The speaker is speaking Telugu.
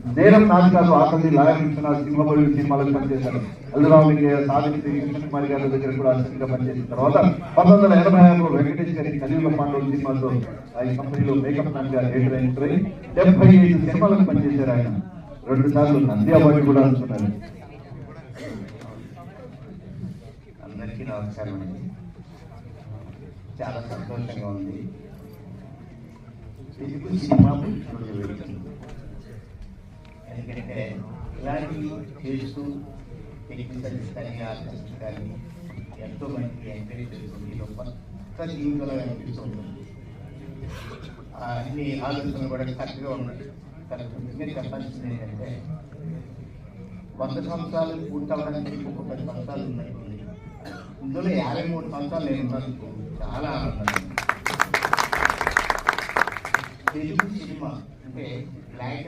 నేరం నాటకాలు ఆఖరి లాయర్ సింహబలి సినిమాలకు పనిచేశారు. అల్లురావుకి సాధించి కృష్ణ కుమార్ గారి దగ్గర కూడా అసిస్టెంట్గా పనిచేసిన తర్వాత 1986లో వెంకటేష్ గారి కలియుగ పాండవుల సినిమాతో ఈ కంపెనీలో మేకప్ మ్యాన్ గా రేటర్ అయిన 75 సినిమాలకు పనిచేశారు. ఆయన 2 సార్లు నంది అవార్డు కూడా అందుకున్నారు. అందరికీ నమస్కారం అండి. చాలా సంతోషంగా ఉంది. తెలుగు సినిమా ఎందుకంటే ఇలాంటివి చేస్తూ టెక్నికల్స్ కానీ ఆర్టిస్ట్ కానీ ఎంతో మందికి ఎంకరేజ్ చేస్తుంది. కొత్త జీవితంలో అనిపిస్తూ ఉంటుంది. అన్ని ఆలోచనలు కూడా కరెక్ట్గా ఉన్నట్టు కరెక్ట్గా చెప్పాల్సింది ఏంటంటే 100 సంవత్సరాలు పూర్తవడానికి ఒక 10 సంవత్సరాలు ఉన్నట్టుంది. ఇందులో 53 సంవత్సరాలు నేను ఉన్నందుకు చాలా ఆనందంగా ఉంది. తెలుగు సినిమా అంటే బ్లాక్